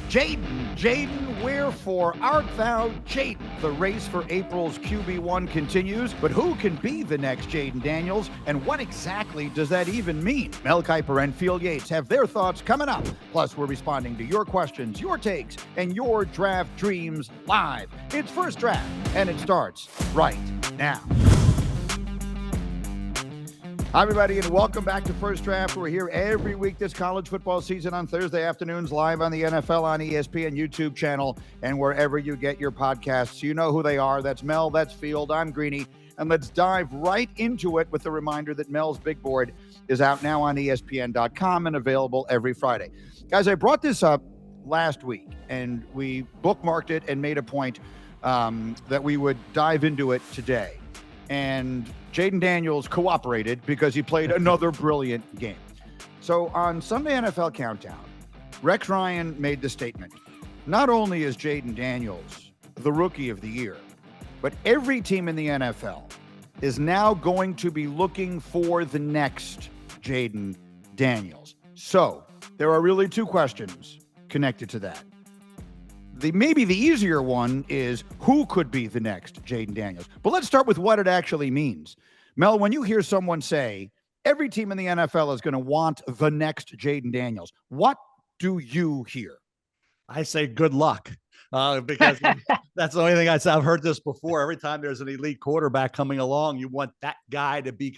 Jayden, wherefore art thou Jayden? The race for April's QB1 continues, but who can be the next Jayden Daniels, and what exactly does that even mean? Mel Kiper and Field Yates have their thoughts coming up. Plus, we're responding to your questions, your takes, and your draft dreams live. It's First Draft, and it starts right now. Hi, everybody, and welcome back to First Draft. We're here every week this college football season on Thursday afternoons, live on the NFL on ESPN YouTube channel and wherever you get your podcasts. You know who they are. That's Mel, that's Field, I'm Greeny. And let's dive right into it with the reminder that Mel's Big Board is out now on ESPN.com and available every Friday. Guys, I brought this up last week, and we bookmarked it and made a point that we would dive into it today. And Jayden Daniels cooperated because he played another brilliant game. So on Sunday NFL Countdown, Rex Ryan made the statement, not only is Jayden Daniels the rookie of the year, but every team in the NFL is now going to be looking for the next Jayden Daniels. So there are really two questions connected to that. Maybe the easier one is who could be the next Jayden Daniels. But let's start with what it actually means. Mel, when you hear someone say every team in the NFL is going to want the next Jayden Daniels, what do you hear? I say good luck. Because that's the only thing I say. I've heard this before. Every time there's an elite quarterback coming along, you want that guy to be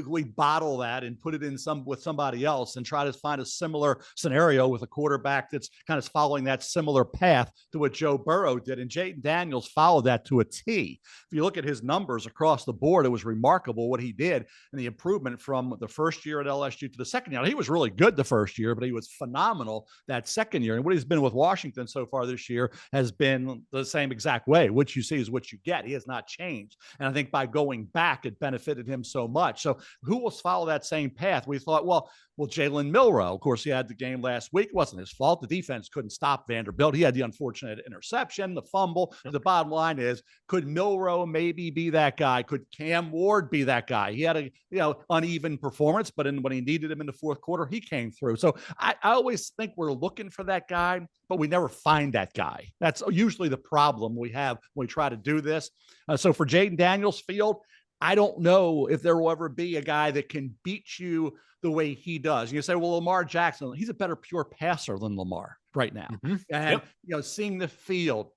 we bottle that and put it in with somebody else and try to find a similar scenario with a quarterback that's kind of following that similar path to what Joe Burrow did. And Jayden Daniels followed that to a T. If you look at his numbers across the board, it was remarkable what he did and the improvement from the first year at LSU to the second year. He was really good the first year, but he was phenomenal that second year. And what he's been with Washington so far this year has been the same exact way. What you see is what you get. He has not changed. And I think by going back, it benefited him so much. So who will follow that same path? We thought, well, Jalen Milroe, of course, he had the game last week. It wasn't his fault. The defense couldn't stop Vanderbilt. He had the unfortunate interception, the fumble. The bottom line is, could Milroe maybe be that guy? Could Cam Ward be that guy? He had a uneven performance, but when he needed him in the fourth quarter, he came through. So I always think we're looking for that guy, but we never find that guy. That's usually the problem we have when we try to do this. So for Jayden Daniels, Field, I don't know if there will ever be a guy that can beat you the way he does. You say, well, Lamar Jackson, he's a better pure passer than Lamar right now. Mm-hmm. And, seeing the field,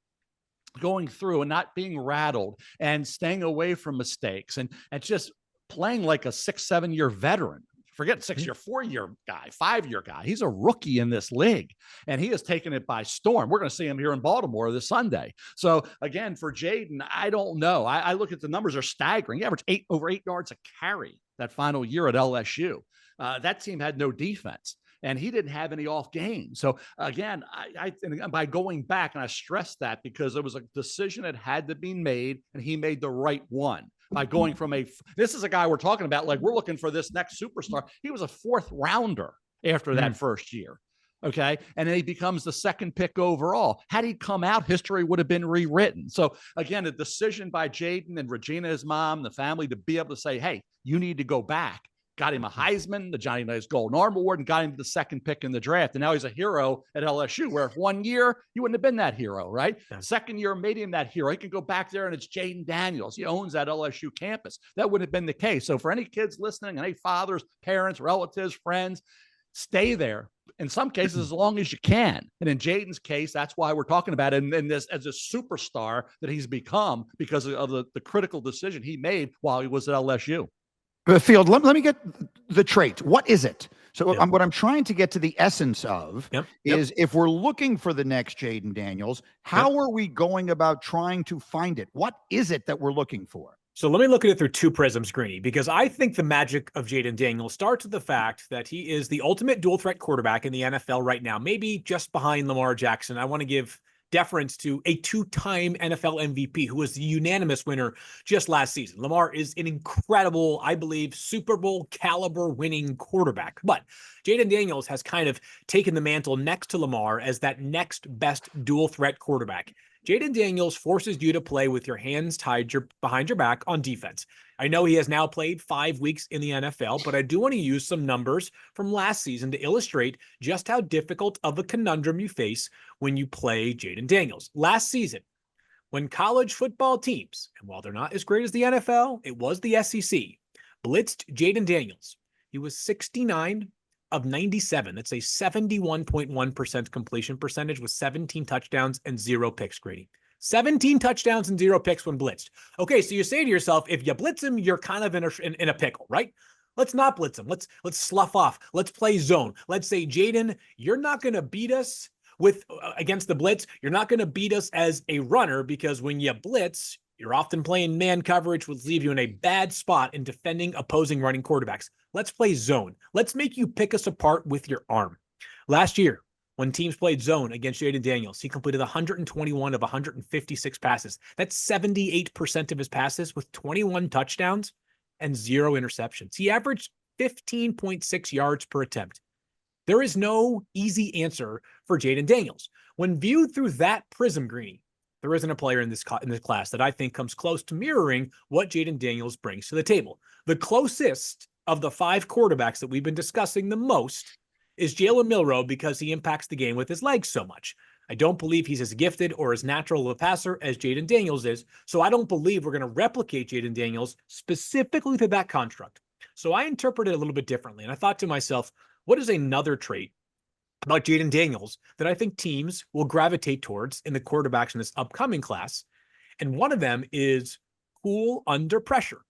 going through and not being rattled and staying away from mistakes and just playing like a 6-7 year veteran. Forget 6-year, 4-year guy, 5-year guy. He's a rookie in this league, and he has taken it by storm. We're going to see him here in Baltimore this Sunday. So, again, for Jayden, I don't know. I look at the numbers are staggering. He averaged over 8 yards a carry that final year at LSU. That team had no defense, and he didn't have any off games. So, again, by going back, and I stress that because it was a decision that had to be made, and he made the right one. By going from this is a guy we're talking about, like we're looking for this next superstar. He was a 4th rounder after that first year. Okay. And then he becomes the 2nd pick overall. Had he come out, history would have been rewritten. So again, a decision by Jayden and Regina, his mom, the family, to be able to say, hey, you need to go back. Got him a Heisman, the Johnny Unitas Golden Arm Award, and got him the 2nd pick in the draft. And now he's a hero at LSU, where 1 year, you wouldn't have been that hero, right? Yeah. 2nd year made him that hero. He can go back there, and it's Jayden Daniels. He owns that LSU campus. That wouldn't have been the case. So for any kids listening, any fathers, parents, relatives, friends, stay there. In some cases, as long as you can. And in Jayden's case, that's why we're talking about it in this as a superstar that he's become because of the critical decision he made while he was at LSU. Field, let me get the trait. What is it? So what I'm trying to get to the essence of is if we're looking for the next Jayden Daniels, how are we going about trying to find it? What is it that we're looking for? So let me look at it through two prisms, Greeny, because I think the magic of Jayden Daniels starts with the fact that he is the ultimate dual threat quarterback in the NFL right now, maybe just behind Lamar Jackson. I want to give deference to a 2-time NFL MVP who was the unanimous winner just last season. Lamar is an incredible, I believe, Super Bowl caliber winning quarterback. But Jayden Daniels has kind of taken the mantle next to Lamar as that next best dual threat quarterback. Jayden Daniels forces you to play with your hands tied behind your back on defense. I know he has now played 5 weeks in the NFL, but I do want to use some numbers from last season to illustrate just how difficult of a conundrum you face when you play Jayden Daniels. Last season, when college football teams, and while they're not as great as the NFL, it was the SEC, blitzed Jayden Daniels, he was 69 of 97. That's a 71.1% completion percentage with 17 touchdowns and 0 picks, Grady. 17 touchdowns and 0 picks when blitzed. Okay, so you say to yourself, if you blitz him, you're kind of in a pickle, right? Let's not blitz him. Let's slough off. Let's play zone. Let's say, Jayden, you're not going to beat us against the blitz. You're not going to beat us as a runner because when you blitz, you're often playing man coverage, which leave you in a bad spot in defending opposing running quarterbacks. Let's play zone. Let's make you pick us apart with your arm. Last year, when teams played zone against Jayden Daniels, he completed 121 of 156 passes. That's 78% of his passes with 21 touchdowns and 0 interceptions. He averaged 15.6 yards per attempt. There is no easy answer for Jayden Daniels. When viewed through that prism, Greeny, there isn't a player in this class that I think comes close to mirroring what Jayden Daniels brings to the table. The closest of the 5 quarterbacks that we've been discussing the most is Jalen Milroe because he impacts the game with his legs so much. I don't believe he's as gifted or as natural of a passer as Jayden Daniels is, so I don't believe we're going to replicate Jayden Daniels specifically to that construct. So I interpret it a little bit differently, and I thought to myself, what is another trait about Jayden Daniels that I think teams will gravitate towards in the quarterbacks in this upcoming class? And one of them is cool under pressure.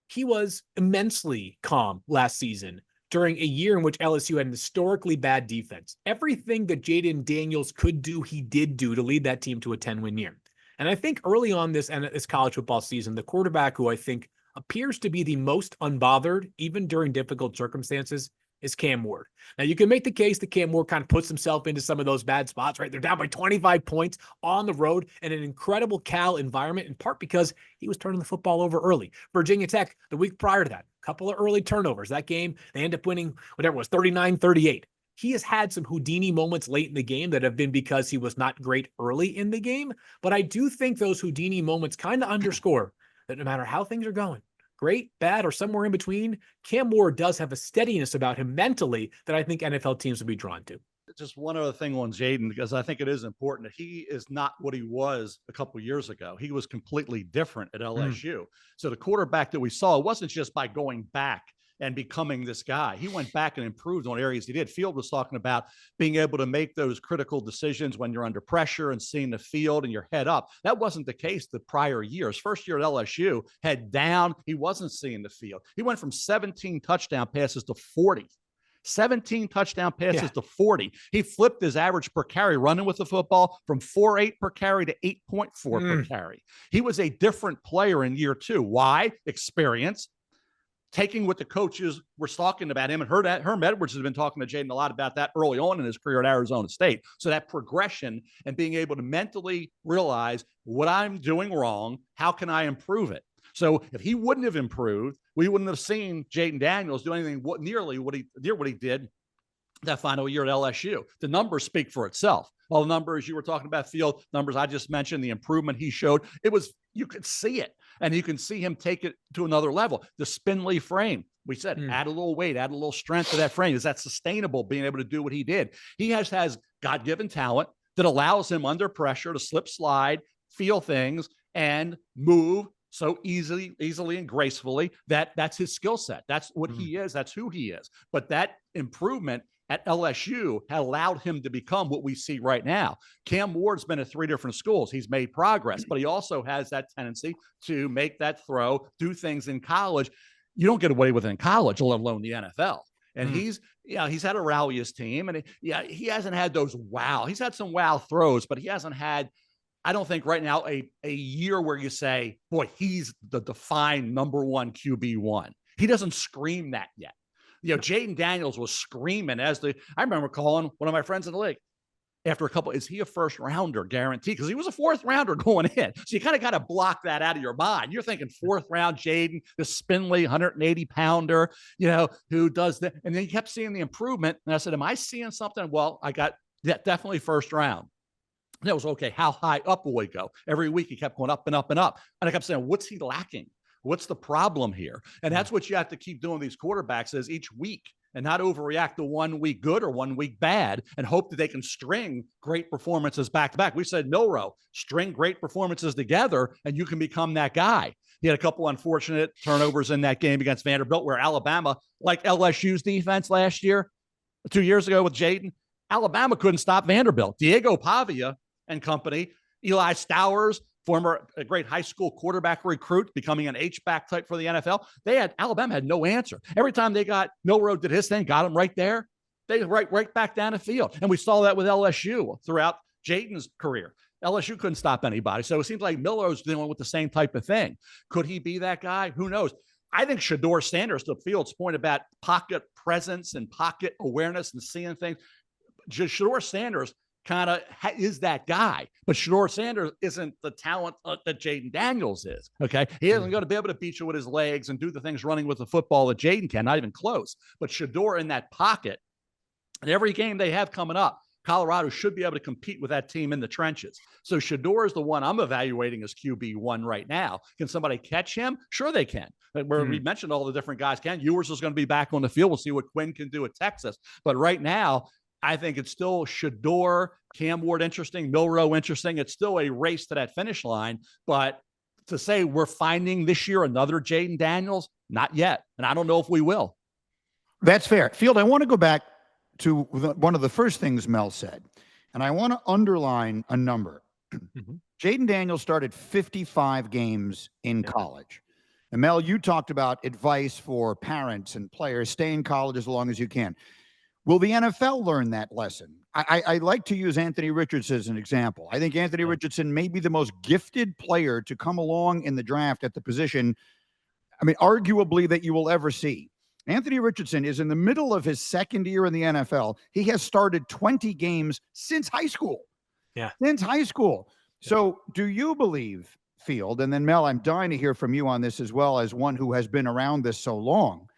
He was immensely calm last season during a year in which LSU had an historically bad defense. Everything that Jayden Daniels could do, he did do to lead that team to a 10-win year. And I think early on this college football season, the quarterback who I think appears to be the most unbothered, even during difficult circumstances, is Cam Ward. Now, you can make the case that Cam Ward kind of puts himself into some of those bad spots, right? They're down by 25 points on the road in an incredible Cal environment, in part because he was turning the football over early. Virginia Tech, the week prior to that, a couple of early turnovers. That game, they end up winning, whatever it was, 39-38. He has had some Houdini moments late in the game that have been because he was not great early in the game. But I do think those Houdini moments kind of underscore that no matter how things are going, great, bad, or somewhere in between, Cam Ward does have a steadiness about him mentally that I think NFL teams would be drawn to. Just one other thing on Jayden, because I think it is important that he is not what he was a couple of years ago. He was completely different at LSU. So the quarterback that we saw wasn't just by going back and becoming this guy. He went back and improved on areas he did. Field was talking about being able to make those critical decisions when you're under pressure and seeing the field and your head up. That wasn't the case the prior years. First year at LSU, head down, he wasn't seeing the field. He went from 17 touchdown passes to 40. 17 touchdown passes to 40. He flipped his average per carry running with the football from 4.8 per carry to 8.4 per carry. He was a different player in year 2. Why? Experience. Taking what the coaches were talking about him, and Herm Edwards has been talking to Jayden a lot about that early on in his career at Arizona State. So that progression and being able to mentally realize what I'm doing wrong, how can I improve it? So if he wouldn't have improved, we wouldn't have seen Jayden Daniels do anything nearly what he did that final year at LSU. The numbers speak for itself. All the numbers you were talking about, Field, numbers I just mentioned, the improvement he showed, you could see it. And you can see him take it to another level. The spindly frame, we said, add a little weight, add a little strength to that frame. Is that sustainable, being able to do what he did? He has God-given talent that allows him under pressure to slip, slide, feel things, and move so easily and gracefully. That's his skill set. That's what he is. That's who he is. But that improvement at LSU had allowed him to become what we see right now. Cam Ward's been at 3 different schools. He's made progress, but he also has that tendency to make that throw, do things in college you don't get away with in college, let alone the NFL. And he's had to rally his team, and he hasn't had those wow. He's had some wow throws, but he hasn't had, I don't think right now, a year where you say, boy, he's the defined number 1 QB1. He doesn't scream that yet. Jayden Daniels was screaming I remember calling one of my friends in the league after a couple, is he a first rounder guaranteed? Because he was a 4th rounder going in. So you kind of got to block that out of your mind. You're thinking 4th round Jayden, the spindly 180 pounder, who does that. And then you kept seeing the improvement. And I said, am I seeing something? Well, I got definitely first round. That was okay. How high up will we go? Every week he kept going up and up and up. And I kept saying, what's he lacking? What's the problem here? And that's what you have to keep doing these quarterbacks is each week and not overreact to 1 week good or 1 week bad and hope that they can string great performances back to back. We said, no, string great performances together and you can become that guy. He had a couple unfortunate turnovers in that game against Vanderbilt where Alabama, like LSU's defense last year, 2 years ago with Jayden, Alabama couldn't stop Vanderbilt. Diego Pavia and company, Eli Stowers, former great high school quarterback recruit, becoming an H-back type for the NFL. Alabama had no answer. Every time they got Milroe did his thing, got him right there. They right back down the field. And we saw that with LSU throughout Jayden's career. LSU couldn't stop anybody. So it seems like Milroe's dealing with the same type of thing. Could he be that guy? Who knows? I think Shedeur Sanders, to Field's point about pocket presence and pocket awareness and seeing things, Shedeur Sanders kind of is that guy, but Shedeur Sanders isn't the talent that Jayden Daniels is. Okay. He isn't going to be able to beat you with his legs and do the things running with the football that Jayden can, not even close, but Shedeur in that pocket and every game they have coming up, Colorado should be able to compete with that team in the trenches. So Shedeur is the one I'm evaluating as QB1 right now. Can somebody catch him? Sure they can. We mentioned all the different guys can. Ewers is going to be back on the field. We'll see what Quinn can do at Texas. But right now, I think it's still Shedeur, Cam Ward interesting, Milroe interesting. It's still a race to that finish line. But to say we're finding this year another Jayden Daniels, not yet. And I don't know if we will. That's fair. Field, I want to go back to one of the first things Mel said, and I want to underline a number. Jayden Daniels started 55 games in college. And Mel, you talked about advice for parents and players, stay in college as long as you can. Will the NFL learn that lesson? I like to use Anthony Richardson as an example. I think Anthony Richardson may be the most gifted player to come along in the draft at the position, arguably that you will ever see. Anthony Richardson is in the middle of his second year in the NFL. He has started 20 games since high school. Since high school. So do you believe, Field, and then Mel, I'm dying to hear from you on this as well as one who has been around this so long,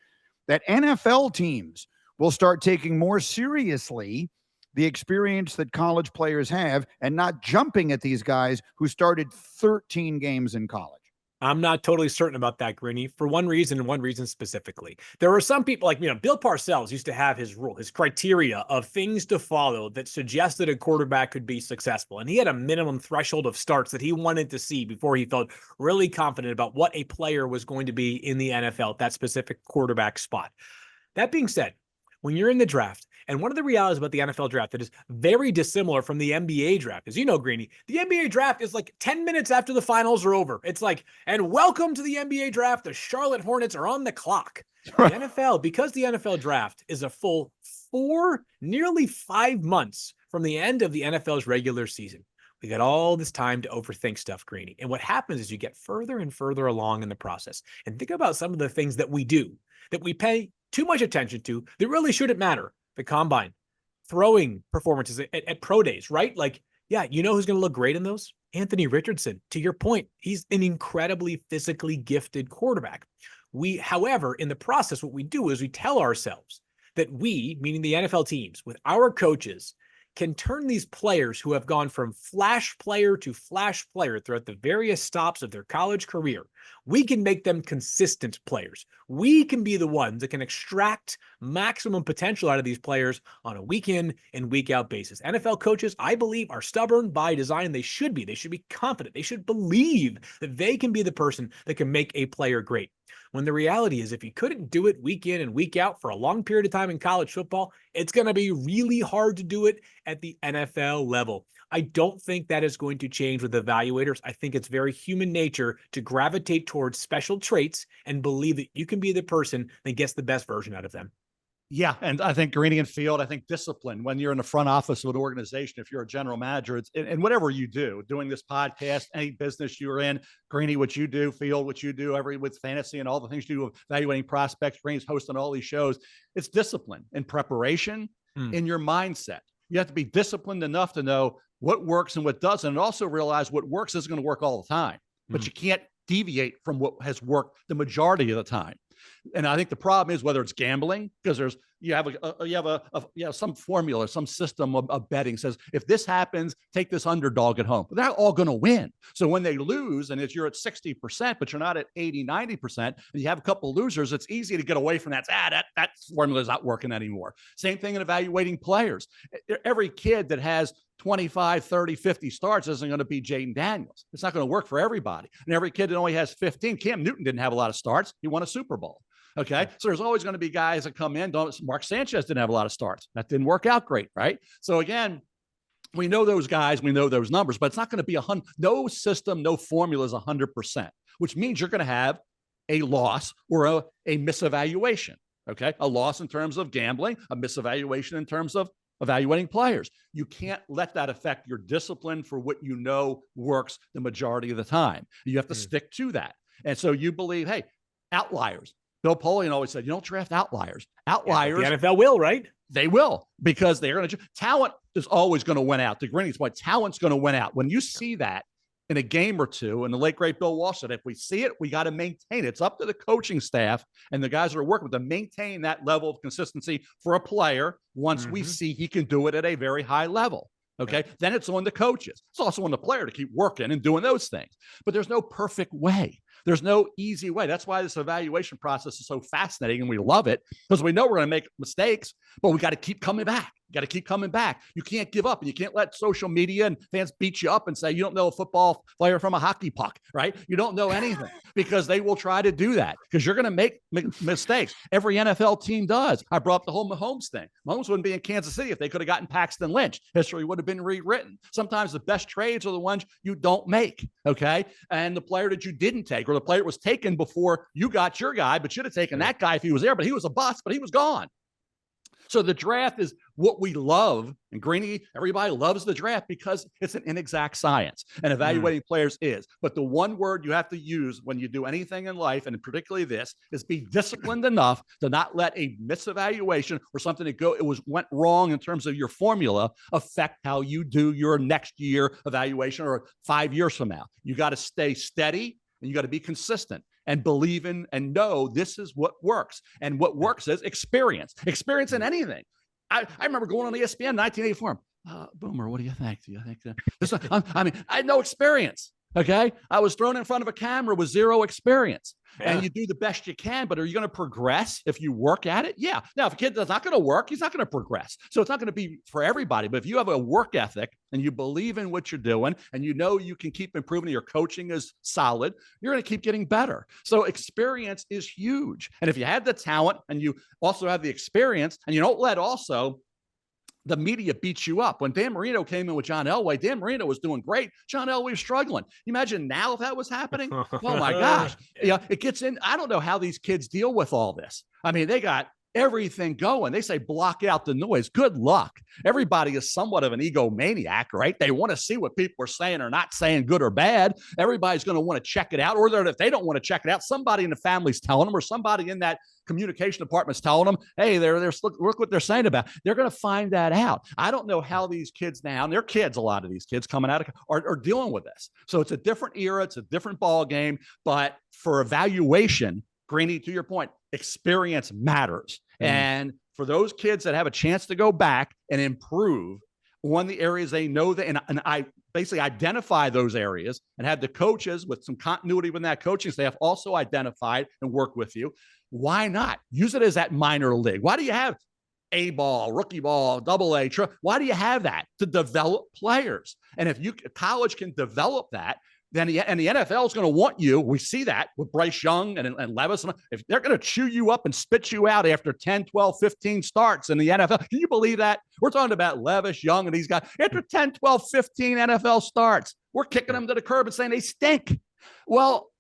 that NFL teams will start taking more seriously the experience that college players have and not jumping at these guys who started 13 games in college? I'm not totally certain about that, Greeny, for one reason and one reason specifically. There are some people like, Bill Parcells used to have his rule, his criteria of things to follow that suggested a quarterback could be successful. And he had a minimum threshold of starts that he wanted to see before he felt really confident about what a player was going to be in the NFL at that specific quarterback spot. That being said, when you're in the draft, and one of the realities about the NFL draft that is very dissimilar from the NBA draft, as you know, Greeny, the NBA draft is like 10 minutes after the finals are over. It's like, and welcome to the NBA draft. The Charlotte Hornets are on the clock. The NFL, because the NFL draft is a full 4, nearly 5 months from the end of the NFL's regular season. We got all this time to overthink stuff, Greeny. And what happens is you get further and further along in the process. And think about some of the things that we do, that we pay too much attention to, that really shouldn't matter. The combine, throwing performances at pro days, right? Like, yeah, you know who's going to look great in those? Anthony Richardson. To your point, he's an incredibly physically gifted quarterback. However, in the process, what we do is we tell ourselves that we, meaning the NFL teams, with our coaches, can turn these players who have gone from flash player to flash player throughout the various stops of their college career. We can make them consistent players. We can be the ones that can extract maximum potential out of these players on a week in and week out basis. NFL coaches, I believe, are stubborn by design. They should be. They should be confident. They should believe that they can be the person that can make a player great. When the reality is, if you couldn't do it week in and week out for a long period of time in college football, it's going to be really hard to do it at the NFL level. I don't think that is going to change with evaluators. I think it's very human nature to gravitate towards special traits and believe that you can be the person that gets the best version out of them. Yeah, and I think Greeny and Field, I think discipline when you're in the front office of an organization, if you're a general manager, and whatever you do, doing this podcast, any business you're in, Greeny, what you do, Field, what you do, with fantasy and all the things you do, evaluating prospects, Greeny's hosting all these shows, it's discipline and preparation in your mindset. You have to be disciplined enough to know what works and what doesn't, and also realize what works isn't going to work all the time, but you can't deviate from what has worked the majority of the time. And I think the problem is whether it's gambling, because you have some formula, some system of betting says, if this happens, take this underdog at home. But they're all going to win. So when they lose, and if you're at 60%, but you're not at 80, 90%, and you have a couple of losers, it's easy to get away from that. That formula is not working anymore. Same thing in evaluating players. Every kid that has 25, 30, 50 starts isn't going to be Jayden Daniels. It's not going to work for everybody. And every kid that only has 15, Cam Newton didn't have a lot of starts. He won a Super Bowl. Okay. So there's always going to be guys that come in. Mark Sanchez didn't have a lot of starts. That didn't work out great. Right. So again, we know those guys, we know those numbers, but it's not going to be no system, no formula is 100%, which means you're going to have a loss or a misevaluation. Okay. A loss in terms of gambling, a misevaluation in terms of evaluating players. You can't let that affect your discipline for what you know works the majority of the time. You have to stick to that. And so you believe, hey, outliers. Bill Polian always said, you don't draft outliers. Outliers. Yeah, the NFL will, right? They will, because they're going to. Talent is always going to win out. To Greeny's point, talent's going to win out. When you see that in a game or two, and the late, great Bill Walsh said, if we see it, we got to maintain it. It's up to the coaching staff and the guys that are working with to maintain that level of consistency for a player once we see he can do it at a very high level. Okay. Then it's on the coaches. It's also on the player to keep working and doing those things. But there's no perfect way. There's no easy way. That's why this evaluation process is so fascinating, and we love it, because we know we're going to make mistakes, but we got to keep coming back. You got to keep coming back. You can't give up, and you can't let social media and fans beat you up and say, you don't know a football player from a hockey puck, right? You don't know anything, because they will try to do that, because you're going to make mistakes. Every NFL team does. I brought up the whole Mahomes thing. Mahomes wouldn't be in Kansas City if they could have gotten Paxton Lynch. History would have been rewritten. Sometimes the best trades are the ones you don't make, okay? And the player that you didn't take, or the player that was taken before you got your guy, but should have taken that guy if he was there, but he was a bust, but he was gone. So the draft is what we love. And Greeny, everybody loves the draft because it's an inexact science, and evaluating players is. But the one word you have to use when you do anything in life, and particularly this, is be disciplined enough to not let a misevaluation or something that went wrong in terms of your formula affect how you do your next year evaluation or 5 years from now. You got to stay steady, and you got to be consistent and believe in and know this is what works. And what works is experience in anything. I remember going on ESPN in 1984. Boomer, what do you think? Do you think that this? I had no experience. Okay. I was thrown in front of a camera with zero experience. And you do the best you can, but are you going to progress if you work at it? Yeah. Now, if a kid is not going to work, he's not going to progress. So it's not going to be for everybody. But if you have a work ethic and you believe in what you're doing, and you know you can keep improving, your coaching is solid, you're going to keep getting better. So experience is huge. And if you have the talent and you also have the experience, and you don't let also the media beats you up. When Dan Marino came in with John Elway, Dan Marino was doing great. John Elway was struggling. You imagine now if that was happening? Oh my gosh. Yeah, it gets in. I don't know how these kids deal with all this. I mean, they got everything going. They say block out the noise. Good luck. Everybody is somewhat of an egomaniac, right? They want to see what people are saying or not saying, good or bad. Everybody's going to want to check it out. Or if they don't want to check it out, somebody in the family's telling them, or somebody in that communication department's telling them, hey, look what they're saying about. They're going to find that out. I don't know how these kids now, and they're kids, a lot of these kids coming out are dealing with this. So it's a different era. It's a different ball game. But for evaluation, Greeny, to your point, experience matters. And for those kids that have a chance to go back and improve on the areas they know that, and I basically identify those areas and have the coaches with some continuity with that coaching staff also identified and work with you. Why not use it as that minor league? Why do you have A ball, rookie ball, double A? Why do you have that? To develop players. And if college can develop that, then the NFL is going to want you. We see that with Bryce Young and Levis. If they're going to chew you up and spit you out after 10, 12, 15 starts in the NFL, can you believe that? We're talking about Levis, Young, and these guys. After 10, 12, 15 NFL starts, we're kicking them to the curb and saying they stink. Well,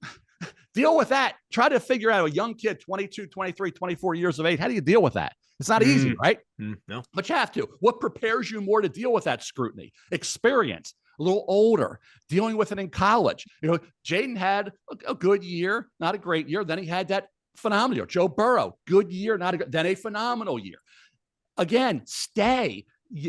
deal with that. Try to figure out a young kid, 22, 23, 24 years of age. How do you deal with that? It's not easy, right? No. But you have to. What prepares you more to deal with that scrutiny? Experience. A little older, dealing with it in college. You know, Jayden had a good year, not a great year. Then he had that phenomenal year. Joe Burrow, good year, then a phenomenal year. Again,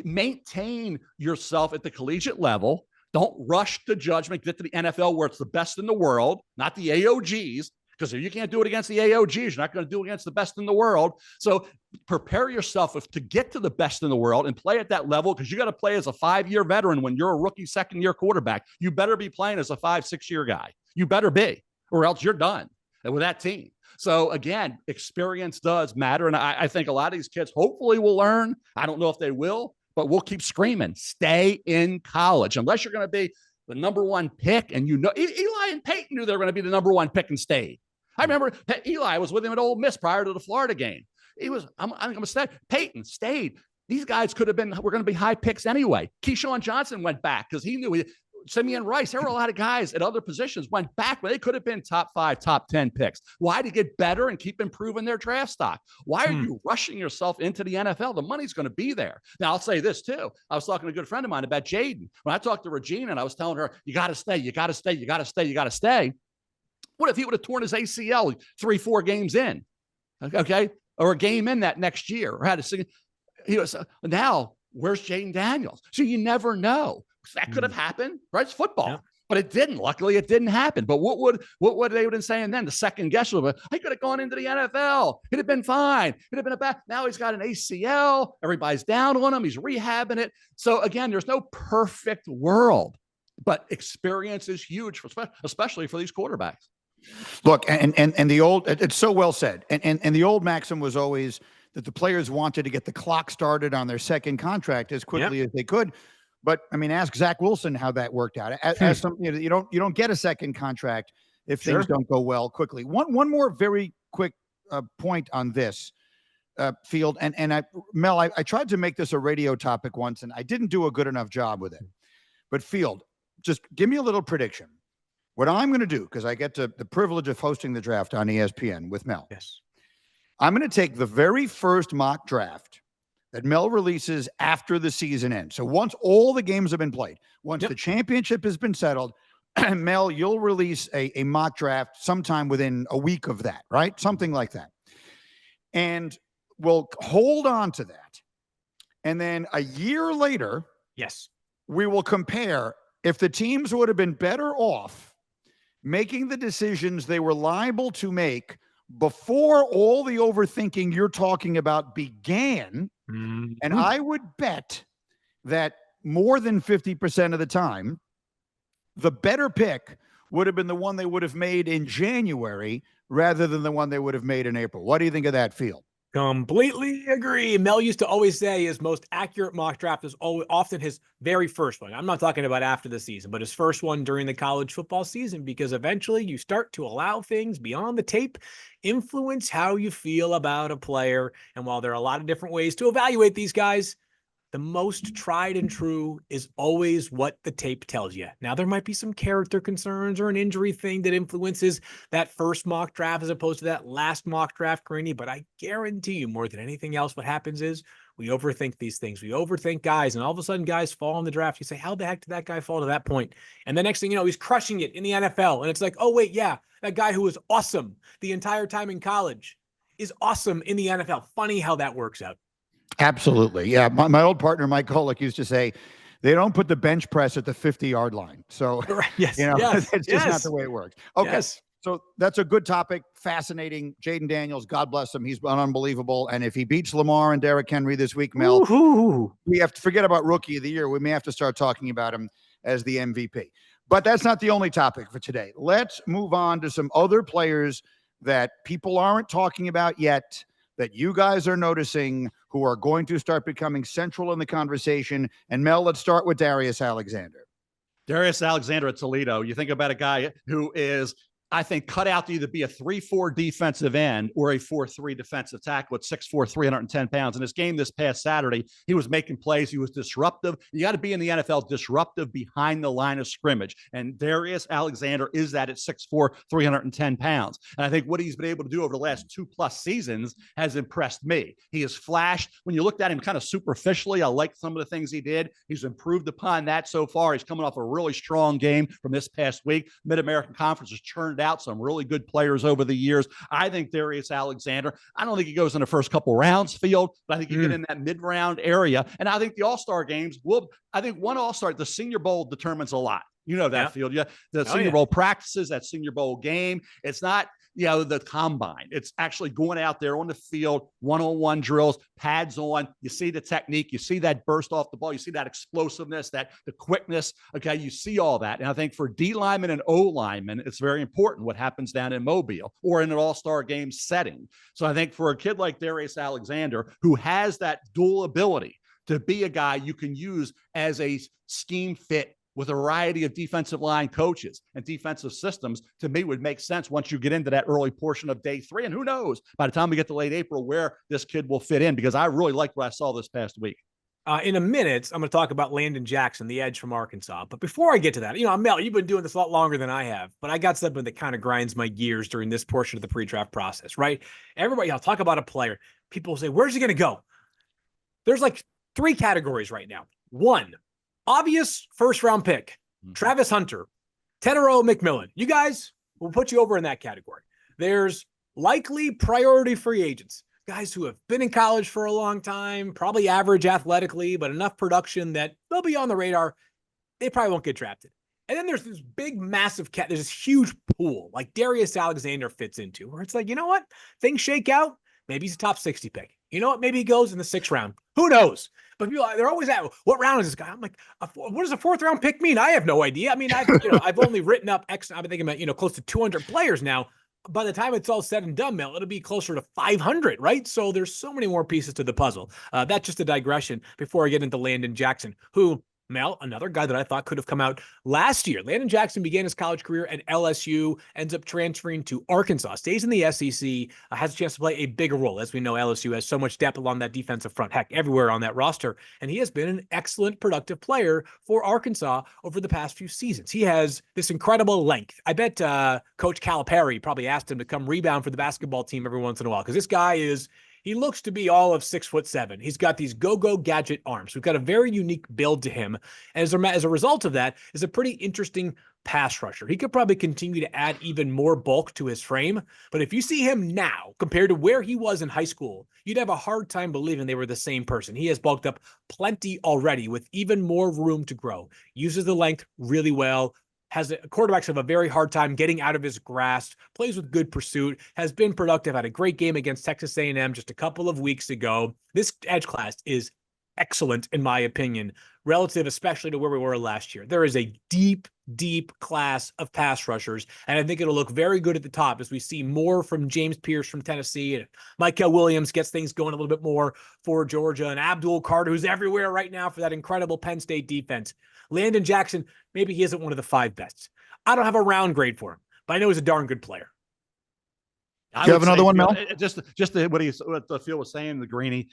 maintain yourself at the collegiate level. Don't rush to judgment. Get to the NFL where it's the best in the world, not the AOGs. because if you can't do it against the AOGs, you're not going to do it against the best in the world. So prepare yourself to get to the best in the world and play at that level, because you got to play as a 5-year veteran when you're a rookie second-year quarterback. You better be playing as a 5-6-year guy. You better be, or else you're done with that team. So again, experience does matter. And I think a lot of these kids hopefully will learn. I don't know if they will, but we'll keep screaming, stay in college, unless you're going to be the number 1 pick. And Eli and Peyton knew they were going to be the number 1 pick and stayed. I remember Eli was with him at Ole Miss prior to the Florida game. I'm going to stay. Peyton stayed. These guys were going to be high picks anyway. Keyshawn Johnson went back because he knew Simeon Rice. There were a lot of guys at other positions went back, but they could have been top 5, top 10 picks. Why? To get better and keep improving their draft stock. Why are you rushing yourself into the NFL? The money's going to be there. Now, I'll say this too. I was talking to a good friend of mine about Jayden. When I talked to Regina and I was telling her, you got to stay, you got to stay, you got to stay, you got to stay. What if he would have torn his ACL 3-4 games in? Okay. Or a game in that next year, or had a single. Now, where's Jayden Daniels? So you never know. That could have happened, right? It's football, but it didn't. Luckily, it didn't happen. But what would they have been saying then? The second guess would have been, he could have gone into the NFL. It'd have been fine. It'd have been a bad. Now he's got an ACL. Everybody's down on him. He's rehabbing it. So again, there's no perfect world, but experience is huge, especially for these quarterbacks. Look, and the old, it's so well said. And the old maxim was always that the players wanted to get the clock started on their second contract as quickly as they could. But I mean, ask Zach Wilson how that worked out. As some, you don't get a second contract if things don't go well quickly. One more very quick point on this, Field, and Mel, I tried to make this a radio topic once, and I didn't do a good enough job with it. But Field, just give me a little prediction. What I'm going to do, because I get the privilege of hosting the draft on ESPN with Mel. Yes. I'm going to take the very first mock draft that Mel releases after the season ends. So once all the games have been played, once the championship has been settled, Mel, you'll release a mock draft sometime within a week of that, right? Something like that. And we'll hold on to that. And then a year later, we will compare if the teams would have been better off making the decisions they were liable to make before all the overthinking you're talking about began. And I would bet that more than 50% of the time, the better pick would have been the one they would have made in January rather than the one they would have made in April. What do you think of that, Field? Completely agree. Mel used to always say his most accurate mock draft is often his very first one. I'm not talking about after the season, but his first one during the college football season, because eventually you start to allow things beyond the tape influence how you feel about a player. And while there are a lot of different ways to evaluate these guys, the most tried and true is always what the tape tells you. Now, there might be some character concerns or an injury thing that influences that first mock draft as opposed to that last mock draft, Greeny, but I guarantee you more than anything else, what happens is we overthink these things. We overthink guys, and all of a sudden guys fall in the draft. You say, how the heck did that guy fall to that point? And the next thing you know, he's crushing it in the NFL. And it's like, oh, wait, yeah, that guy who was awesome the entire time in college is awesome in the NFL. Funny how that works out. Absolutely. Yeah. My old partner, Mike Golick, used to say, they don't put the bench press at the 50-yard line. So, it's just not the way it works. Okay. Yes. So that's a good topic. Fascinating. Jayden Daniels, God bless him. He's been unbelievable. And if he beats Lamar and Derrick Henry this week, Mel, we have to forget about Rookie of the Year. We may have to start talking about him as the MVP. But that's not the only topic for today. Let's move on to some other players that people aren't talking about yet, that you guys are noticing, who are going to start becoming central in the conversation. And Mel, let's start with Darius Alexander. Darius Alexander at Toledo. You think about a guy who is, I think, cut out to either be a 3-4 defensive end or a 4-3 defensive tackle at 6'4", 310 pounds. In his game this past Saturday, he was making plays. He was disruptive. You got to be in the NFL disruptive behind the line of scrimmage. And Darius Alexander is that at 6'4", 310 pounds. And I think what he's been able to do over the last 2+ seasons has impressed me. He has flashed. When you looked at him kind of superficially, I liked some of the things he did. He's improved upon that so far. He's coming off a really strong game from this past week. Mid-American Conference has churned out some really good players over the years. I think Darius Alexander, I don't think he goes in the first couple rounds, Field, but I think you get in that mid-round area. And I think the All-Star games I think one All-Star, the Senior Bowl determines a lot. You know that, Field. Yeah, the Senior Bowl practices, that Senior Bowl game. It's not the combine. It's actually going out there on the field, one-on-one drills, pads on. You see the technique. You see that burst off the ball. You see that explosiveness, the quickness. Okay, you see all that. And I think for D linemen and O linemen, it's very important what happens down in Mobile or in an all-star game setting. So I think for a kid like Darius Alexander, who has that dual ability to be a guy you can use as a scheme fit with a variety of defensive line coaches and defensive systems, to me would make sense once you get into that early portion of day 3. And who knows, by the time we get to late April, where this kid will fit in, because I really liked what I saw this past week. In a minute, I'm going to talk about Landon Jackson, the edge from Arkansas. But before I get to that, Mel, you've been doing this a lot longer than I have, but I got something that kind of grinds my gears during this portion of the pre-draft process, right? Everybody, I'll talk about a player. People say, where's he going to go? There's like 3 categories right now. 1, obvious first-round pick, Travis Hunter, Tenero McMillan. You guys, we'll put you over in that category. There's likely priority free agents, guys who have been in college for a long time, probably average athletically, but enough production that they'll be on the radar. They probably won't get drafted. And then there's this big, massive there's this huge pool like Darius Alexander fits into, where it's like, you know what? Things shake out. Maybe he's a top 60 pick. You know what? Maybe he goes in the 6th round. Who knows? But people, they're always at, what round is this guy? I'm like, what does a 4th round pick mean? I have no idea. I mean, I've only written up I've been thinking about, close to 200 players now. By the time it's all said and done, Mel, it'll be closer to 500, right? So there's so many more pieces to the puzzle. That's just a digression before I get into Landon Jackson, who, Mel, another guy that I thought could have come out last year. Landon Jackson began his college career at LSU, ends up transferring to Arkansas, stays in the SEC, has a chance to play a bigger role. As we know, LSU has so much depth along that defensive front, heck, everywhere on that roster. And he has been an excellent, productive player for Arkansas over the past few seasons. He has this incredible length. I bet Coach Calipari probably asked him to come rebound for the basketball team every once in a while, because this guy he looks to be all of 6'7". He's got these go-go gadget arms. We've got a very unique build to him. And as a result of that, is a pretty interesting pass rusher. He could probably continue to add even more bulk to his frame. But if you see him now compared to where he was in high school, you'd have a hard time believing they were the same person. He has bulked up plenty already with even more room to grow. Uses the length really well. Quarterbacks have a very hard time getting out of his grasp, plays with good pursuit, has been productive, had a great game against Texas A&M just a couple of weeks ago. This edge class is excellent, in my opinion, relative especially to where we were last year. There is a deep, deep class of pass rushers, and I think it'll look very good at the top as we see more from James Pierce from Tennessee, and Micah Williams gets things going a little bit more for Georgia, and Abdul Carter, who's everywhere right now for that incredible Penn State defense. Landon Jackson, maybe he isn't one of the 5 best. I don't have a round grade for him, but I know he's a darn good player. Do you have another one, Mel? Just what the Field was saying, the Greenie.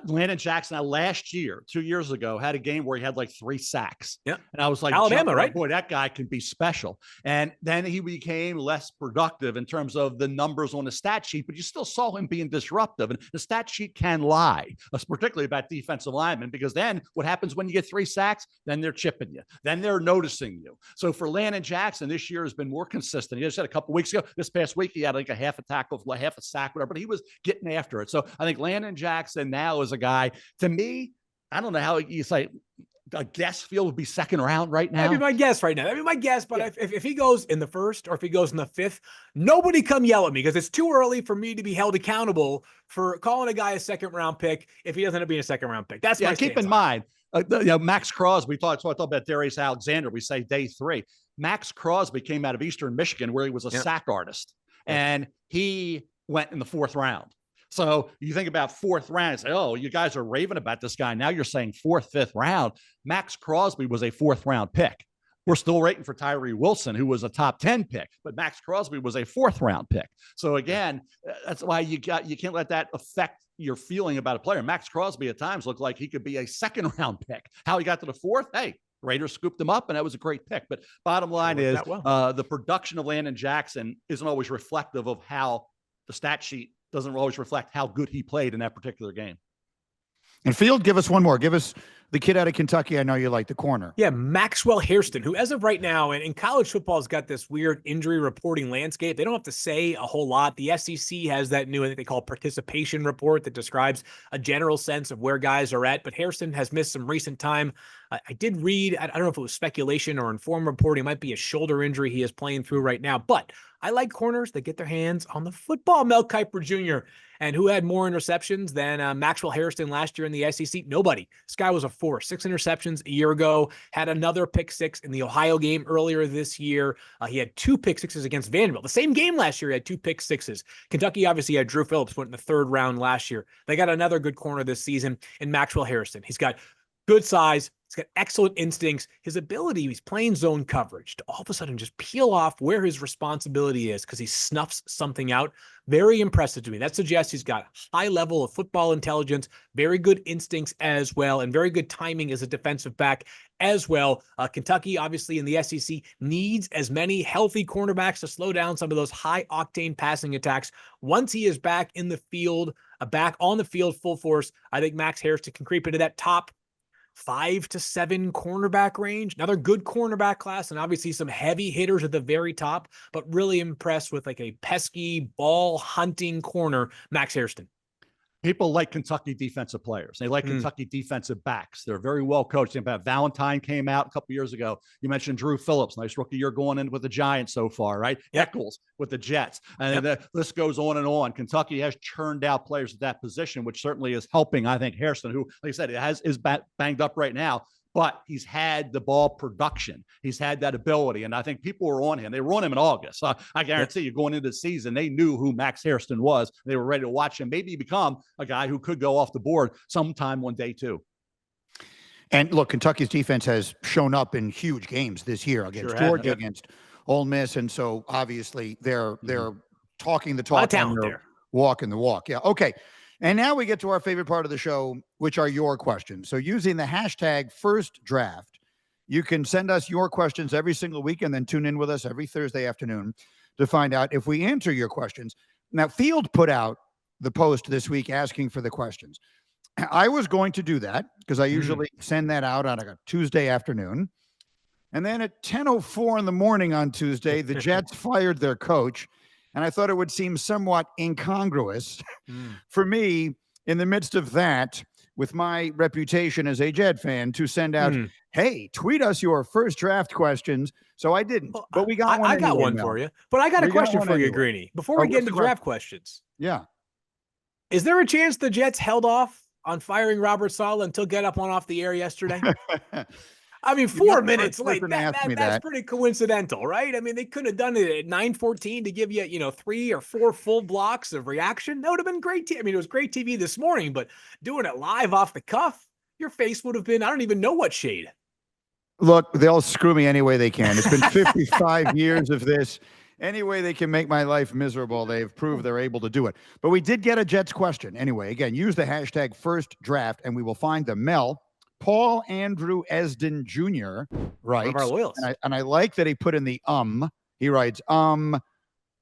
Landon Jackson last year, 2 years ago, had a game where he had like 3 sacks. Yeah. And I was like, Alabama, right? Boy, that guy can be special. And then he became less productive in terms of the numbers on the stat sheet, but you still saw him being disruptive. And the stat sheet can lie, particularly about defensive linemen, because then what happens when you get 3 sacks? Then they're chipping you. Then they're noticing you. So for Landon Jackson, this year has been more consistent. He just had a couple weeks ago. This past week, he had like a half a tackle, half a sack, whatever, but he was getting after it. So I think Landon Jackson now is a guy, to me, I don't know how you say, a guess Field would be 2nd round right now. That'd be my guess right now. That'd be my guess. But yeah, if he goes in the 1st or if he goes in the 5th, nobody come yell at me, because it's too early for me to be held accountable for calling a guy a 2nd round pick if he doesn't end up being a 2nd round pick. That's my keep in mind. Max Crosby, so I thought about Darius Alexander. We say day 3. Max Crosby came out of Eastern Michigan, where he was a sack artist, and he went in the 4th round. So you think about 4th round and say, oh, you guys are raving about this guy. Now you're saying 4th, 5th round. Max Crosby was a 4th round pick. We're still waiting for Tyree Wilson, who was a top 10 pick, but Max Crosby was a 4th round pick. So again, that's why you can't let that affect your feeling about a player. Max Crosby at times looked like he could be a 2nd round pick. How he got to the 4th? Hey, Raiders scooped him up, and that was a great pick. But bottom line is the production of Landon Jackson isn't always reflective of how the stat sheet doesn't always reflect how good he played in that particular game. And Field, give us one more. Give us The kid out of Kentucky, I know you like, the corner. Yeah, Maxwell Hairston, who as of right now, and in college football has got this weird injury reporting landscape. They don't have to say a whole lot. The SEC has that new, I think they call participation report that describes a general sense of where guys are at. But Hairston has missed some recent time. I did read, I don't know if it was speculation or informed reporting, it might be a shoulder injury he is playing through right now. But I like corners that get their hands on the football. Mel Kiper Jr., and who had more interceptions than Maxwell Hairston last year in the SEC? Nobody. This guy was a force. 6 interceptions a year ago, had another pick 6 in the Ohio game earlier this year. He had 2 pick 6s against Vanderbilt. The same game last year, he had 2 pick 6s. Kentucky obviously had Drew Phillips, went in the 3rd round last year. They got another good corner this season in Maxwell Hairston. He's got good size. He's got excellent instincts. His ability, he's playing zone coverage, to all of a sudden just peel off where his responsibility is because he snuffs something out. Very impressive to me. That suggests he's got high level of football intelligence, very good instincts as well, and very good timing as a defensive back as well. Kentucky, obviously in the SEC, needs as many healthy cornerbacks to slow down some of those high-octane passing attacks. Once he is back in the field, back on the field full force, I think Max Hairston can creep into that top 5 to 7 cornerback range. Another good cornerback class, and obviously some heavy hitters at the very top, but really impressed with like a pesky ball hunting corner, Max Hairston. People like Kentucky defensive players. They like Kentucky defensive backs. They're very well coached. In fact, Valentine came out a couple years ago. You mentioned Drew Phillips, nice rookie year going in with the Giants so far, right? Yep. Eccles with the Jets. And the list goes on and on. Kentucky has churned out players at that position, which certainly is helping, I think, Hairston, who, like I said, is banged up right now. But he's had the ball production. He's had that ability. And I think people were on him. They were on him in August. I guarantee you, going into the season, they knew who Max Hairston was. They were ready to watch him maybe become a guy who could go off the board sometime one day too. And look, Kentucky's defense has shown up in huge games this year against Georgia, against Ole Miss. And so obviously they're talking the talk and they're walking the walk. Yeah. Okay. And now we get to our favorite part of the show, which are your questions. So using the hashtag #FirstDraft, you can send us your questions every single week and then tune in with us every Thursday afternoon to find out if we answer your questions. Now, Field put out the post this week asking for the questions. I was going to do that because I usually send that out on a Tuesday afternoon. And then at 10:04 in the morning on Tuesday, the Jets fired their coach. And I thought it would seem somewhat incongruous for me in the midst of that, with my reputation as a Jet fan, to send out, hey, tweet us your first draft questions. So I didn't, but we got one. I got one for you, but I got a question for you, Greeny. Before we get into draft questions. Yeah. Is there a chance the Jets held off on firing Robert Saleh until Get Up went off the air yesterday? I mean, 4 minutes late. That's pretty coincidental, right? I mean, they could have done it at 9:14 to give you, 3 or 4 full blocks of reaction. That would have been great. I mean, it was great TV this morning, but doing it live off the cuff, your face would have been, I don't even know what shade. Look, they'll screw me any way they can. It's been 55 years of this. Any way they can make my life miserable, they've proved they're able to do it. But we did get a Jets question. Anyway, again, use the hashtag #FirstDraft, and we will find them. Paul Andrew Esden Jr. writes, one of our loyalists. And I like that he put in the He writes,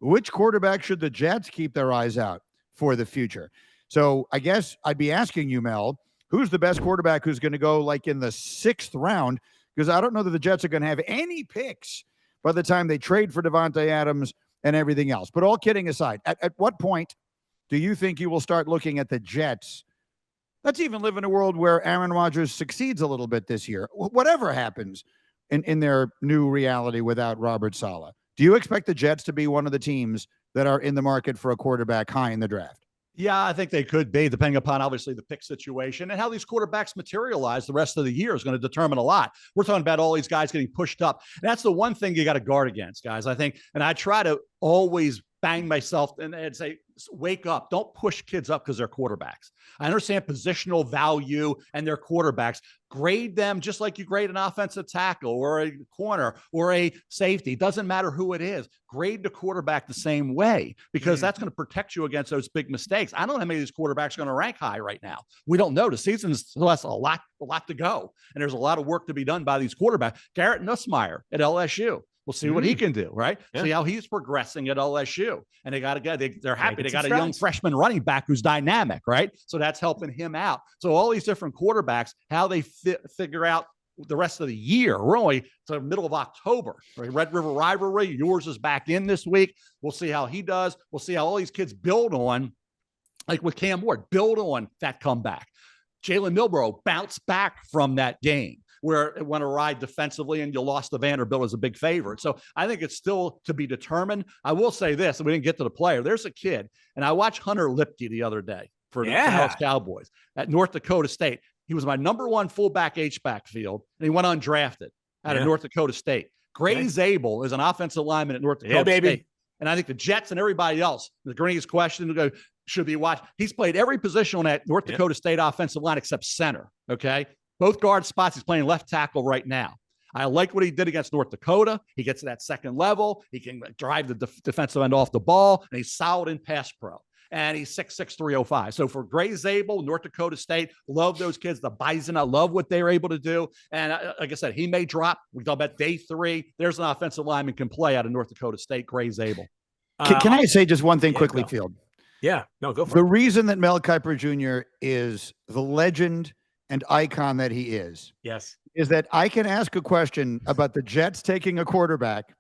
which quarterback should the Jets keep their eyes out for the future? So I guess I'd be asking you, Mel, who's the best quarterback who's going to go like in the 6th round? Because I don't know that the Jets are going to have any picks by the time they trade for Devontae Adams and everything else. But all kidding aside, at what point do you think you will start looking at the Jets? Let's even live in a world where Aaron Rodgers succeeds a little bit this year. Whatever happens in their new reality without Robert Saleh, do you expect the Jets to be one of the teams that are in the market for a quarterback high in the draft? Yeah, I think they could be, depending upon obviously the pick situation and how these quarterbacks materialize the rest of the year is going to determine a lot. We're talking about all these guys getting pushed up. And that's the one thing you got to guard against, guys, I think. And I try to always bang myself and say, wake up. Don't push kids up because they're quarterbacks. I understand positional value and they're quarterbacks. Grade them just like you grade an offensive tackle or a corner or a safety. Doesn't matter who it is. Grade the quarterback the same way because that's going to protect you against those big mistakes. I don't know how many of these quarterbacks are going to rank high right now. We don't know. The season still has a lot to go. And there's a lot of work to be done by these quarterbacks. Garrett Nussmeier at LSU. We'll see what he can do, right? Yeah. See how he's progressing at LSU. And they got a guy, they're happy. They got a young strides. freshman running back who's dynamic, right? So that's helping him out. So all these different quarterbacks, how they figure out the rest of the year. We're only to the middle of October. Right? Red River Rivalry, yours is back in this week. We'll see how he does. We'll see how all these kids build on, like with Cam Ward, build on that comeback. Jalen Milbrough bounced back from that game where it went awry defensively and you lost to Vanderbilt as a big favorite. So I think it's still to be determined. I will say this, and we didn't get to the player. There's a kid, and I watched Hunter Lipke the other day for the Dallas Cowboys at North Dakota State. He was my number one fullback H-back field, and he went undrafted out of North Dakota State. Gray Zabel is an offensive lineman at North Dakota State. And I think the Jets and everybody else, the greatest question should be watched. He's played every position on that North Dakota State offensive line except center, okay? Both guard spots, he's playing left tackle right now. I like what he did against North Dakota. He gets to that second level. He can drive the defensive end off the ball, and he's solid in pass pro. And he's 6'6", 305. So for Gray Zabel, North Dakota State, love those kids. The Bison, I love what they're able to do. And like I said, he may drop. We talk about day 3. There's an offensive lineman can play out of North Dakota State, Gray Zabel. Can I say just one thing quickly, Field? Yeah, no, go for it. The reason that Mel Kiper Jr. is the legend and icon that he is that I can ask a question about the Jets taking a quarterback,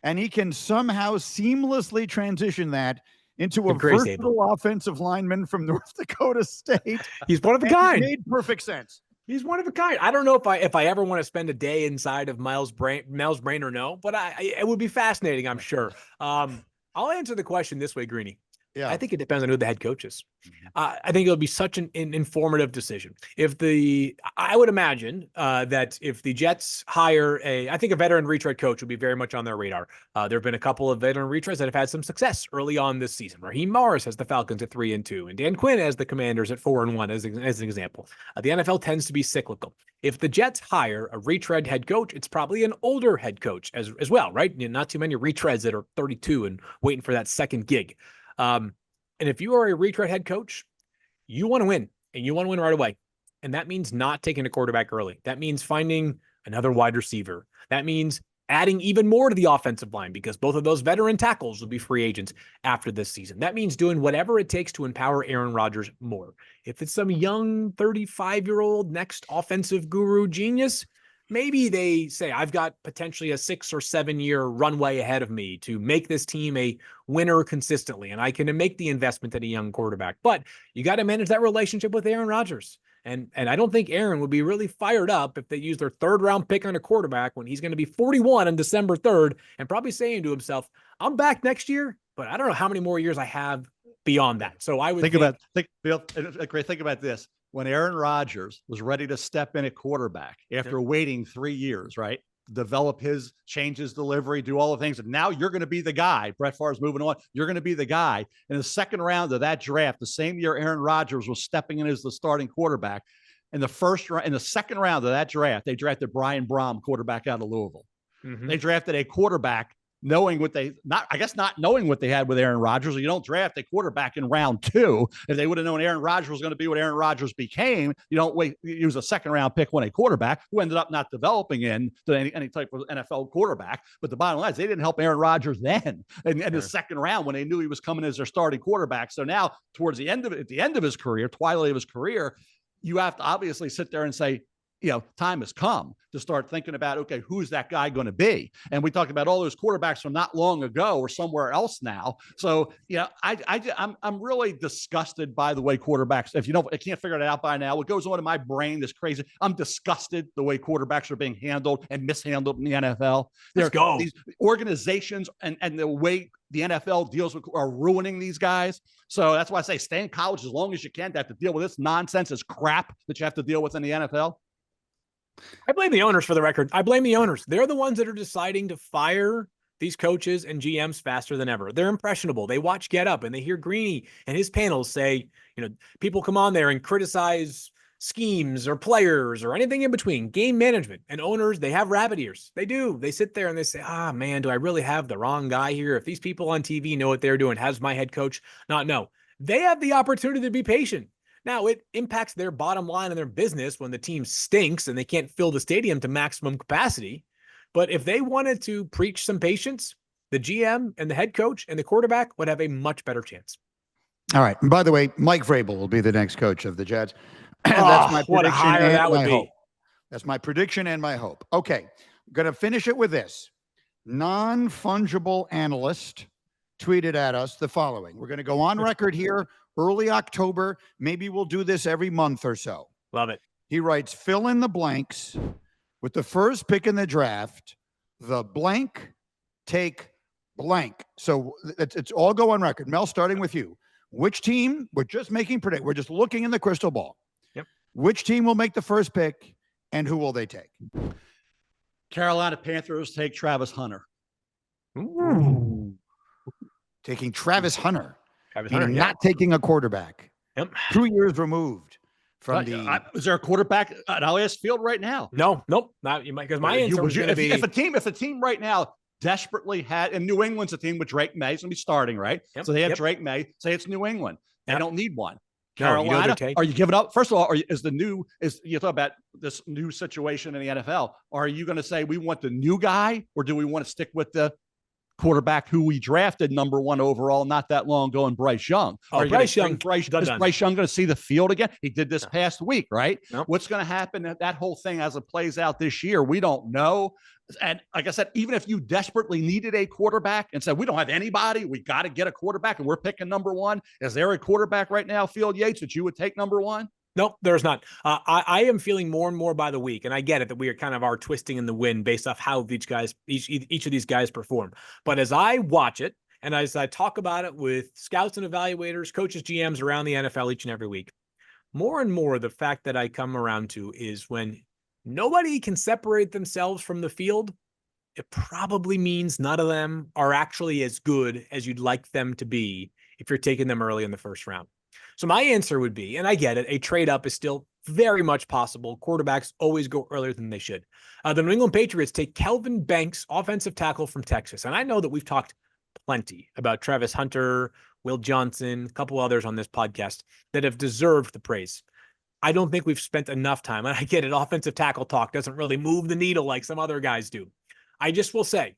and he can somehow seamlessly transition that into a versatile offensive lineman from North Dakota State. He's one of a kind. It made perfect sense. He's one of a kind. I don't know if I ever want to spend a day inside of Mel's brain or no, but it would be fascinating, I'm sure. I'll answer the question this way, Greeny. Yeah, I think it depends on who the head coach is. I think it'll be such an informative decision. I would imagine that if the Jets hire I think a veteran retread coach would be very much on their radar. There have been a couple of veteran retreads that have had some success early on this season. Raheem Morris has the Falcons at 3-2, and Dan Quinn has the Commanders at 4-1 as an example. The NFL tends to be cyclical. If the Jets hire a retread head coach, it's probably an older head coach as well, right? Not too many retreads that are 32 and waiting for that second gig. And if you are a retread head coach, you want to win, and you want to win right away. And that means not taking a quarterback early. That means finding another wide receiver. That means adding even more to the offensive line because both of those veteran tackles will be free agents after this season. That means doing whatever it takes to empower Aaron Rodgers more. If it's some young 35-year-old next offensive guru genius, maybe they say, I've got potentially a 6 or 7 year runway ahead of me to make this team a winner consistently, and I can make the investment in a young quarterback. But you got to manage that relationship with Aaron Rodgers. And I don't think Aaron would be really fired up if they use their 3rd round pick on a quarterback when he's going to be 41 on December 3rd and probably saying to himself, I'm back next year, but I don't know how many more years I have beyond that. So I would think about this. When Aaron Rodgers was ready to step in at quarterback after waiting 3 years, right? Develop change his delivery, do all the things. And now you're going to be the guy. Brett Favre's moving on. You're going to be the guy. In the second round of that draft, the same year Aaron Rodgers was stepping in as the starting quarterback, in the second round of that draft, they drafted Brian Brom, quarterback out of Louisville. Mm-hmm. They drafted a quarterback not knowing what they had with Aaron Rodgers. You don't draft a quarterback in round 2. If they would have known Aaron Rodgers was going to be what Aaron Rodgers became, you don't use a second round pick on a quarterback who ended up not developing into any type of NFL quarterback. But the bottom line is they didn't help Aaron Rodgers then in the second round when they knew he was coming as their starting quarterback. So now towards the end of his career, twilight of his career, you have to obviously sit there and say, time has come to start thinking about, okay, who's that guy going to be? And we talked about all those quarterbacks from not long ago or somewhere else now. So, I'm really disgusted by the way quarterbacks, if I can't figure it out by now, what goes on in my brain is crazy. I'm disgusted the way quarterbacks are being handled and mishandled in the NFL. These organizations and the way the NFL deals with are ruining these guys. So that's why I say stay in college as long as you can to have to deal with this nonsense, this crap that you have to deal with in the NFL. I blame the owners, for the record. I blame the owners. They're the ones that are deciding to fire these coaches and GMs faster than ever. They're impressionable. They watch Get Up and they hear Greeny and his panels say, people come on there and criticize schemes or players or anything in between, game management. And owners, they have rabbit ears. They do. They sit there and they say, man, do I really have the wrong guy here? If these people on TV know what they're doing, has my head coach not know? They have the opportunity to be patient. Now, it impacts their bottom line and their business when the team stinks and they can't fill the stadium to maximum capacity. But if they wanted to preach some patience, the GM and the head coach and the quarterback would have a much better chance. All right. And by the way, Mike Vrabel will be the next coach of the Jets. That's my what a prediction hire and that would my be. hope. That's my prediction and my hope. Okay. Going to finish it with this. Non-fungible analyst tweeted at us the following. We're going to go on record here early October. Maybe we'll do this every month or so. Love it. He writes, fill in the blanks with the first pick in the draft, the blank take blank. So it's all go on record. Mel, starting with you. Which team? We're just making predict. We're just looking in the crystal ball. Yep. Which team will make the first pick and who will they take? Carolina Panthers take Travis Hunter. Ooh. Taking Travis Hunter. Not taking a quarterback. Yep. 2 years removed from Is there a quarterback? I'll ask Field right now. Nope. Not you might, because my answer was going to be if a team right now desperately had, and New England's a team with Drake May, it's going to be starting, right? Yep. So they have Drake May. Say it's New England. They don't need one. Carolina, are you giving up? First of all, you talk about this new situation in the NFL. Are you going to say we want the new guy, or do we want to stick with the quarterback who we drafted number 1 overall not that long ago, and Bryce Young? Is Bryce Young going to see the field again? He did this past week, right? Nope. What's going to happen? That whole thing as it plays out this year, we don't know. And like I said, even if you desperately needed a quarterback and said, we don't have anybody, we got to get a quarterback and we're picking number 1. Is there a quarterback right now, Field Yates, that you would take number 1? Nope, there's not. I am feeling more and more by the week, and I get it that we are kind of twisting in the wind based off how each of these guys perform. But as I watch it, and as I talk about it with scouts and evaluators, coaches, GMs around the NFL each and every week, more and more the fact that I come around to is when nobody can separate themselves from the field, it probably means none of them are actually as good as you'd like them to be if you're taking them early in the first round. So my answer would be, and I get it, a trade up is still very much possible. Quarterbacks always go earlier than they should. The New England Patriots take Kelvin Banks, offensive tackle from Texas. And I know that we've talked plenty about Travis Hunter, Will Johnson, a couple others on this podcast that have deserved the praise. I don't think we've spent enough time, and I get it, offensive tackle talk doesn't really move the needle like some other guys do. I just will say,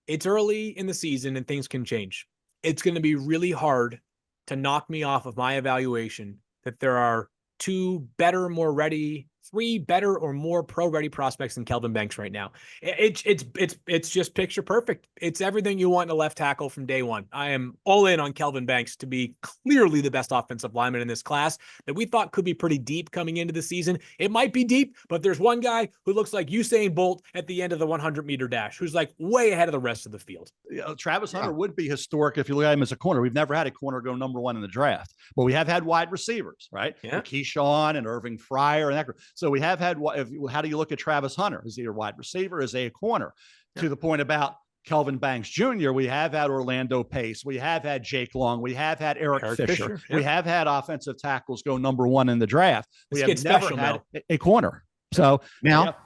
it's early in the season and things can change. It's going to be really hard to knock me off of my evaluation that there are 2 better, more ready, 3 better or more pro-ready prospects than Kelvin Banks right now. It's just picture perfect. It's everything you want in a left tackle from day one. I am all in on Kelvin Banks to be clearly the best offensive lineman in this class that we thought could be pretty deep coming into the season. It might be deep, but there's one guy who looks like Usain Bolt at the end of the 100-meter dash, who's like way ahead of the rest of the field. Travis Hunter would be historic if you look at him as a corner. We've never had a corner go number 1 in the draft, but we have had wide receivers, right? Yeah. Keyshawn and Irving Fryer and that group. So we have had, how do you look at Travis Hunter? Is he a wide receiver? Is he a corner? Yeah. To the point about Kelvin Banks Jr., we have had Orlando Pace. We have had Jake Long. We have had Eric Fisher. Yeah. We have had offensive tackles go number 1 in the draft. We have never had a corner. So now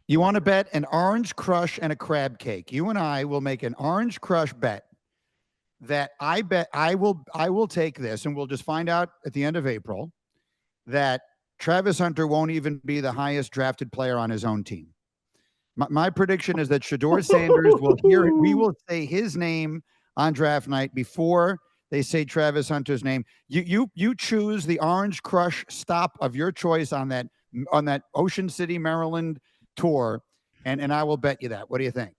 you want to bet an orange crush and a crab cake. You and I will make an orange crush bet that I bet I will take this, and we'll just find out at the end of April that Travis Hunter won't even be the highest drafted player on his own team. My prediction is that Shedeur Sanders we will say his name on draft night before they say Travis Hunter's name. You choose the orange crush stop of your choice on that Ocean City, Maryland tour, and I will bet you that. What do you think?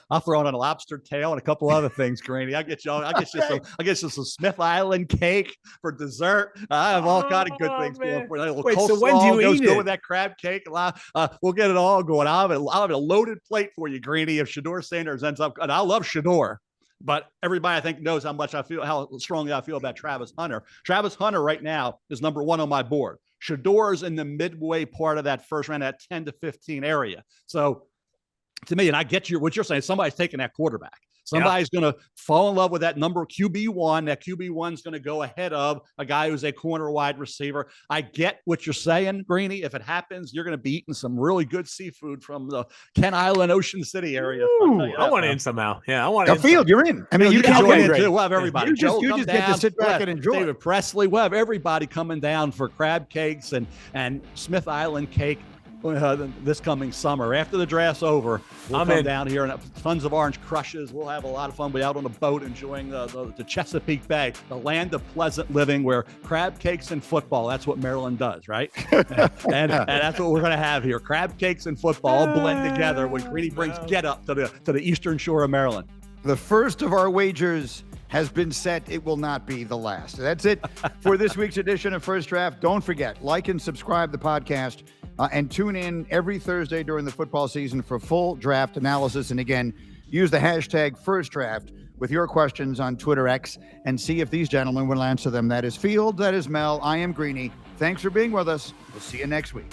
I'll throw in a lobster tail and a couple other things, Greeny. I'll get you some Smith Island cake for dessert. I have all kind of good things going for you. Wait, so when do you eat it? Go with that crab cake. We'll get it all going. I'll have a loaded plate for you, Greeny, if Shedeur Sanders ends up. And I love Shedeur, but everybody I think knows how strongly I feel about Travis Hunter. Travis Hunter right now is number 1 on my board. Shedeur's in the midway part of that first round, that 10 to 15 area. So, to me, and I get what you're saying, somebody's taking that quarterback. Somebody's going to fall in love with that number QB1. That QB1 is going to go ahead of a guy who's a corner wide receiver. I get what you're saying, Greeny. If it happens, you're going to be eating some really good seafood from the Kent Island, Ocean City area. I want in somehow. Yeah, I want in. Field, you're in. I mean, you can join in too. We'll have everybody. You just get to sit back and enjoy. David Presley. We'll have everybody coming down for crab cakes and Smith Island cake. this coming summer. After the draft's over, we'll I'm come in. down here and have tons of orange crushes. We'll have a lot of fun. We'll be out on a boat enjoying the Chesapeake Bay, the land of pleasant living where crab cakes and football, that's what Maryland does, right? and that's what we're going to have here. Crab cakes and football all blend together when Greeny brings Get Up to the eastern shore of Maryland. The first of our wagers has been set. It will not be the last. That's it for this week's edition of First Draft. Don't forget, like and subscribe the podcast and tune in every Thursday during the football season for full draft analysis. And again, use the hashtag First Draft with your questions on Twitter X and see if these gentlemen will answer them. That is Field. That is Mel. I am Greeny. Thanks for being with us. We'll see you next week.